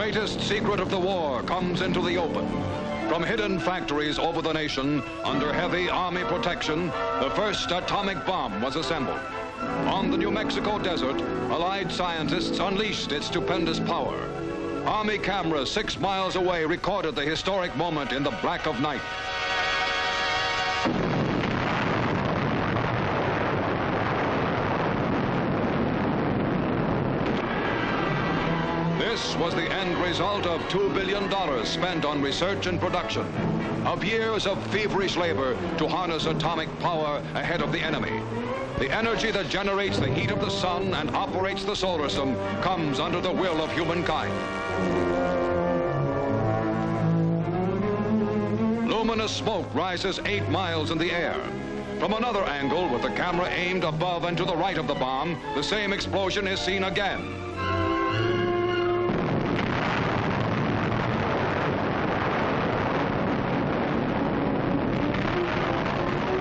greatest secret of the war comes into the open. From hidden factories over the nation, under heavy Army protection, the first atomic bomb was assembled. On the New Mexico desert, Allied scientists unleashed its stupendous power. Army cameras 6 miles away recorded the historic moment in the black of night. This was the end result of $2 billion spent on research and production, of years of feverish labor to harness atomic power ahead of the enemy. The energy that generates the heat of the sun and operates the solar system comes under the will of humankind. Luminous smoke rises 8 miles in the air. From another angle, with the camera aimed above and to the right of the bomb, the same explosion is seen again.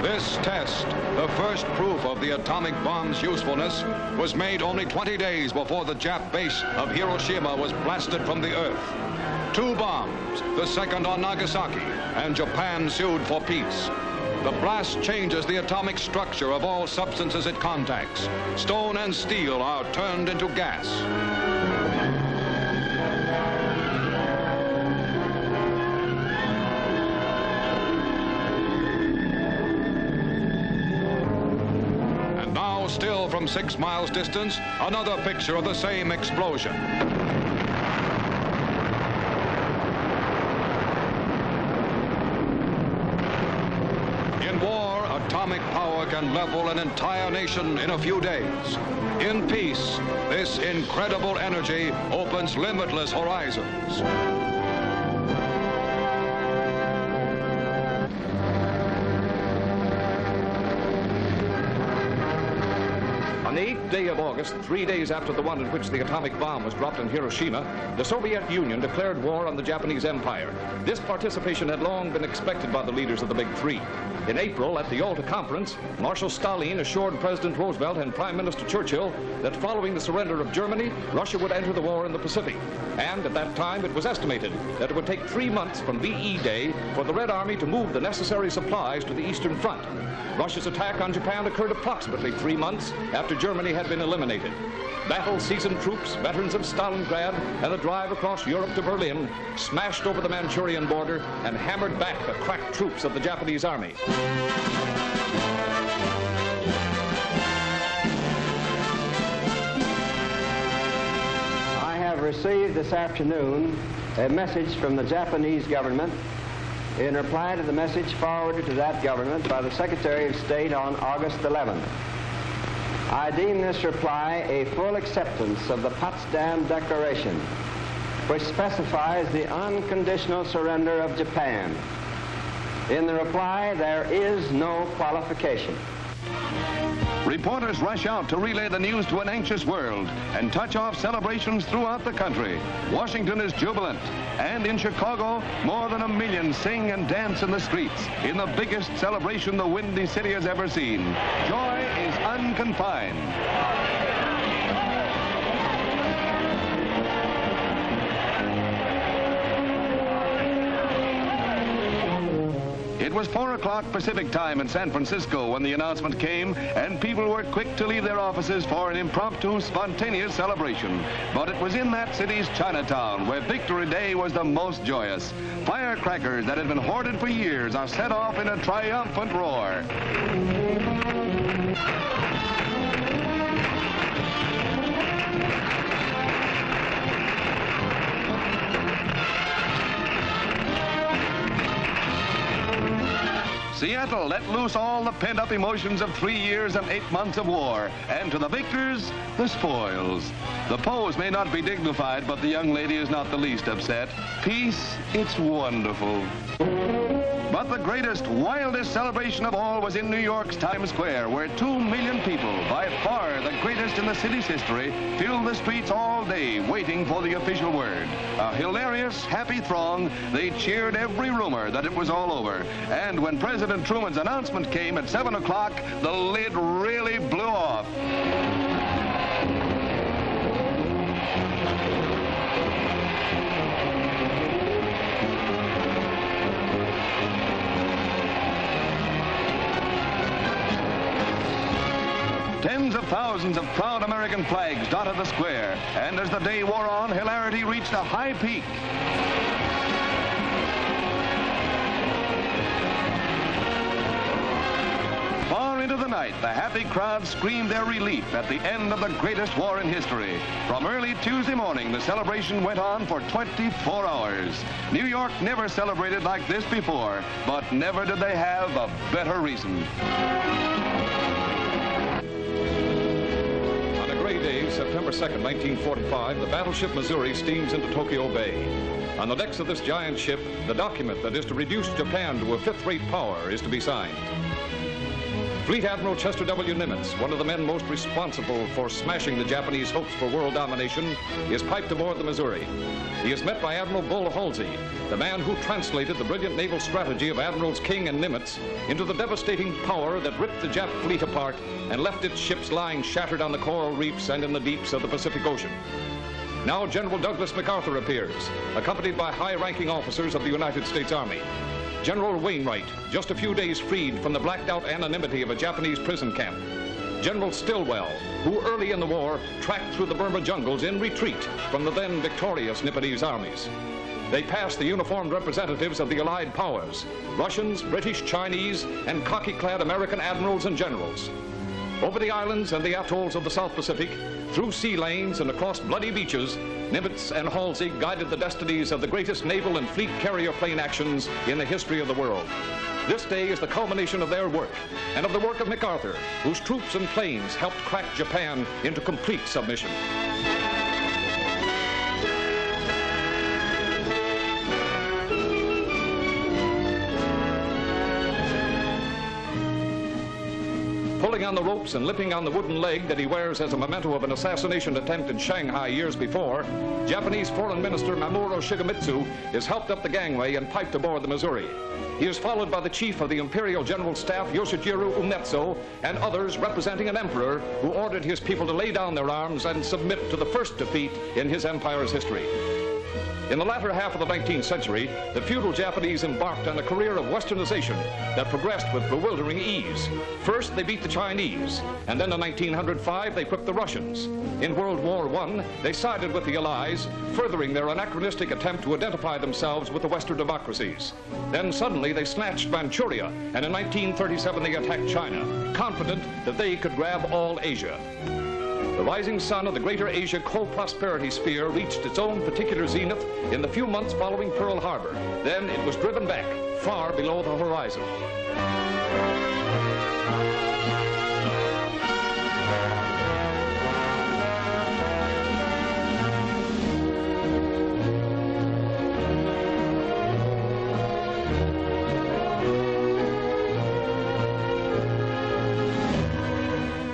This test, the first proof of the atomic bomb's usefulness, was made only 20 days before the Jap base of Hiroshima was blasted from the earth. 2 bombs, the second on Nagasaki, and Japan sued for peace. The blast changes the atomic structure of all substances it contacts. Stone and steel are turned into gas. Still from 6 miles distance, another picture of the same explosion. In war, atomic power can level an entire nation in a few days. In peace, this incredible energy opens limitless horizons. On the 8th day of August, 3 days after the one in which the atomic bomb was dropped in Hiroshima, the Soviet Union declared war on the Japanese Empire. This participation had long been expected by the leaders of the Big Three. In April, at the Yalta Conference, Marshal Stalin assured President Roosevelt and Prime Minister Churchill that following the surrender of Germany, Russia would enter the war in the Pacific. And at that time, it was estimated that it would take 3 months from VE Day for the Red Army to move the necessary supplies to the Eastern Front. Russia's attack on Japan occurred approximately 3 months after Germany had been eliminated. Battle-seasoned troops, veterans of Stalingrad, and the drive across Europe to Berlin smashed over the Manchurian border and hammered back the crack troops of the Japanese army. I have received this afternoon a message from the Japanese government in reply to the message forwarded to that government by the Secretary of State on August 11th. I deem this reply a full acceptance of the Potsdam Declaration, which specifies the unconditional surrender of Japan. In the reply, there is no qualification. Reporters rush out to relay the news to an anxious world and touch off celebrations throughout the country. Washington is jubilant, and in Chicago, more than 1 million sing and dance in the streets in the biggest celebration the Windy City has ever seen. Joy is unconfined. It was 4 o'clock Pacific time in San Francisco when the announcement came, and people were quick to leave their offices for an impromptu, spontaneous celebration. But it was in that city's Chinatown where Victory Day was the most joyous. Firecrackers that had been hoarded for years are set off in a triumphant roar. Seattle let loose all the pent-up emotions of 3 years and 8 months of war, and to the victors, the spoils. The pose may not be dignified, but the young lady is not the least upset. Peace, it's wonderful. But the greatest, wildest celebration of all was in New York's Times Square, where 2 million people, by far the greatest in the city's history, filled the streets all day waiting for the official word. A hilarious, happy throng, they cheered every rumor that it was all over. And when President Truman's announcement came at 7 o'clock, the lid really blew off. Tens of thousands of proud American flags dotted the square, and as the day wore on, hilarity reached a high peak. Far into the night, the happy crowd screamed their relief at the end of the greatest war in history. From early Tuesday morning, the celebration went on for 24 hours. New York never celebrated like this before, but never did they have a better reason. September 2nd, 1945, the battleship Missouri steams into Tokyo Bay. On the decks of this giant ship, the document that is to reduce Japan to a fifth-rate power is to be signed. Fleet Admiral Chester W. Nimitz, one of the men most responsible for smashing the Japanese hopes for world domination, is piped aboard the Missouri. He is met by Admiral Bull Halsey, the man who translated the brilliant naval strategy of Admirals King and Nimitz into the devastating power that ripped the Jap fleet apart and left its ships lying shattered on the coral reefs and in the deeps of the Pacific Ocean. Now General Douglas MacArthur appears, accompanied by high-ranking officers of the United States Army. General Wainwright, just a few days freed from the blacked-out anonymity of a Japanese prison camp. General Stilwell, who early in the war tracked through the Burma jungles in retreat from the then victorious Nipponese armies. They passed the uniformed representatives of the Allied powers, Russians, British, Chinese, and khaki-clad American admirals and generals. Over the islands and the atolls of the South Pacific, through sea lanes and across bloody beaches, Nimitz and Halsey guided the destinies of the greatest naval and fleet carrier plane actions in the history of the world. This day is the culmination of their work and of the work of MacArthur, whose troops and planes helped crack Japan into complete submission. Pulling on the ropes and limping on the wooden leg that he wears as a memento of an assassination attempt in Shanghai years before, Japanese Foreign Minister Admiral Shigemitsu is helped up the gangway and piped aboard the Missouri. He is followed by the chief of the Imperial General Staff, Yoshijiro Umetsu, and others representing an emperor who ordered his people to lay down their arms and submit to the first defeat in his empire's history. In the latter half of the 19th century, the feudal Japanese embarked on a career of westernization that progressed with bewildering ease. First, they beat the Chinese, and then in 1905, they whipped the Russians. In World War I, they sided with the Allies, furthering their anachronistic attempt to identify themselves with the Western democracies. Then suddenly, they snatched Manchuria, and in 1937, they attacked China, confident that they could grab all Asia. The rising sun of the greater Asia co-prosperity sphere reached its own particular zenith in the few months following Pearl Harbor. Then it was driven back, far below the horizon.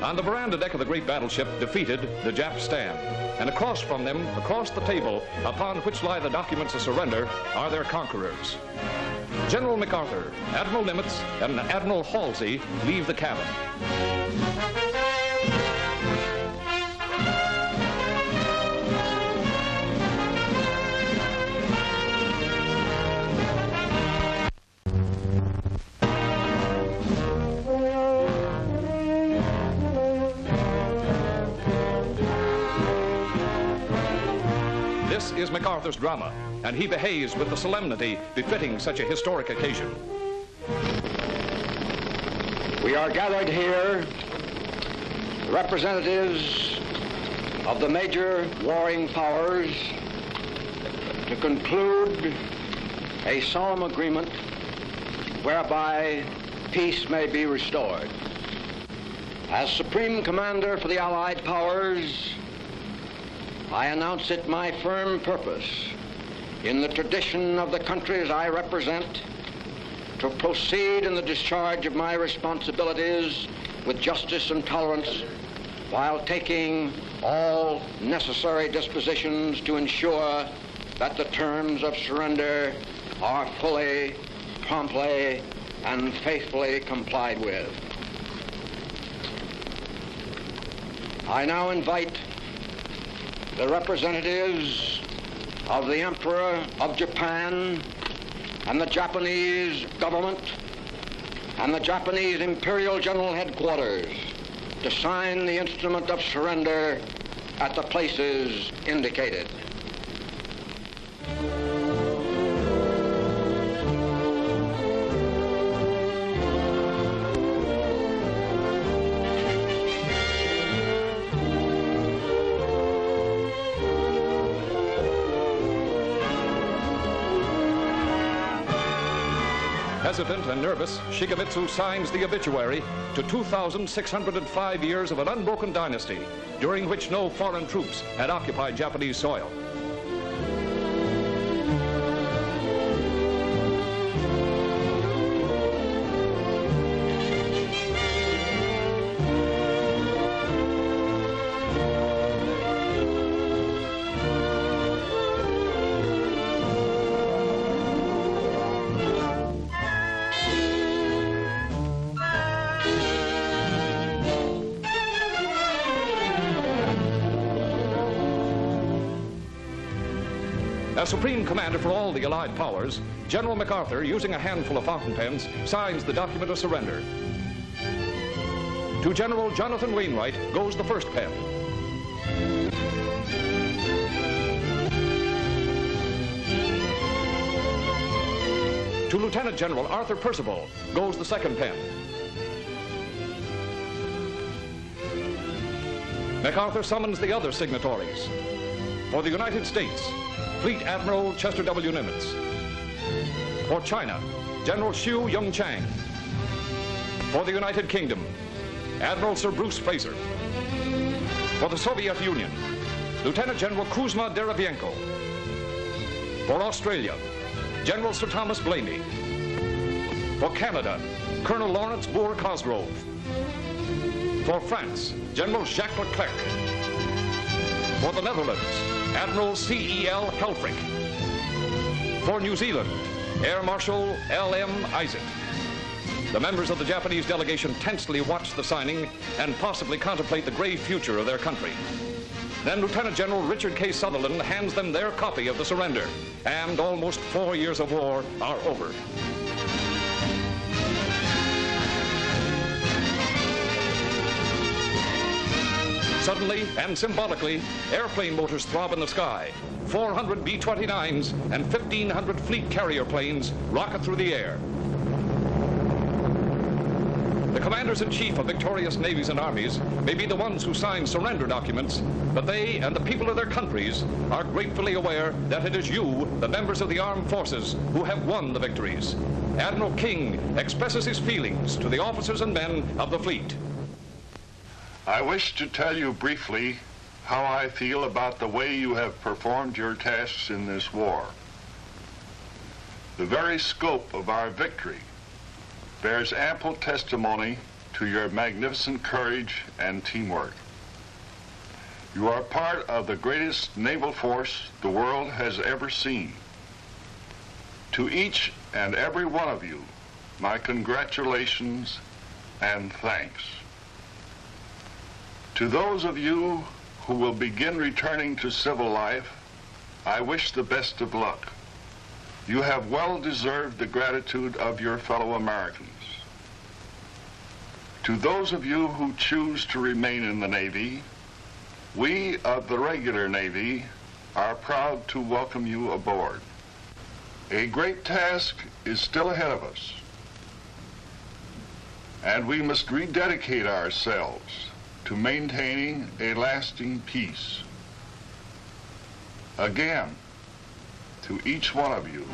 On the veranda deck of the great battleship, defeated, the Japs stand. And across from them, across the table, upon which lie the documents of surrender, are their conquerors. General MacArthur, Admiral Nimitz, and Admiral Halsey leave the cabin. This is MacArthur's drama, and he behaves with the solemnity befitting such a historic occasion. We are gathered here, representatives of the major warring powers, to conclude a solemn agreement whereby peace may be restored. As Supreme Commander for the Allied Powers, I announce it my firm purpose, in the tradition of the countries I represent, to proceed in the discharge of my responsibilities with justice and tolerance, while taking all necessary dispositions to ensure that the terms of surrender are fully, promptly, and faithfully complied with. I now invite the representatives of the Emperor of Japan and the Japanese government and the Japanese Imperial General Headquarters to sign the instrument of surrender at the places indicated. Hesitant and nervous, Shigemitsu signs the obituary to 2,605 years of an unbroken dynasty, during which no foreign troops had occupied Japanese soil. As Supreme Commander for all the Allied powers, General MacArthur, using a handful of fountain pens, signs the document of surrender. To General Jonathan Wainwright goes the first pen. To Lieutenant General Arthur Percival goes the second pen. MacArthur summons the other signatories. For the United States, Fleet Admiral Chester W. Nimitz. For China, General Xu Yongchang. For the United Kingdom, Admiral Sir Bruce Fraser. For the Soviet Union, Lieutenant General Kuzma Derivienko. For Australia, General Sir Thomas Blamey. For Canada, Colonel Lawrence Boer Cosgrove. For France, General Jacques Leclerc. For the Netherlands, Admiral C.E.L. Helfrich. For New Zealand, Air Marshal L.M. Isaac. The members of the Japanese delegation tensely watch the signing and possibly contemplate the grave future of their country. Then Lieutenant General Richard K. Sutherland hands them their copy of the surrender, and almost 4 years of war are over. Suddenly and symbolically, airplane motors throb in the sky. 400 B-29s and 1,500 fleet carrier planes rocket through the air. The commanders-in-chief of victorious navies and armies may be the ones who sign surrender documents, but they and the people of their countries are gratefully aware that it is you, the members of the armed forces, who have won the victories. Admiral King expresses his feelings to the officers and men of the fleet. I wish to tell you briefly how I feel about the way you have performed your tasks in this war. The very scope of our victory bears ample testimony to your magnificent courage and teamwork. You are part of the greatest naval force the world has ever seen. To each and every one of you, my congratulations and thanks. To those of you who will begin returning to civil life, I wish the best of luck. You have well deserved the gratitude of your fellow Americans. To those of you who choose to remain in the Navy, we of the regular Navy are proud to welcome you aboard. A great task is still ahead of us, and we must rededicate ourselves to maintaining a lasting peace. Again, to each one of you,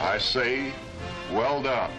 I say, well done.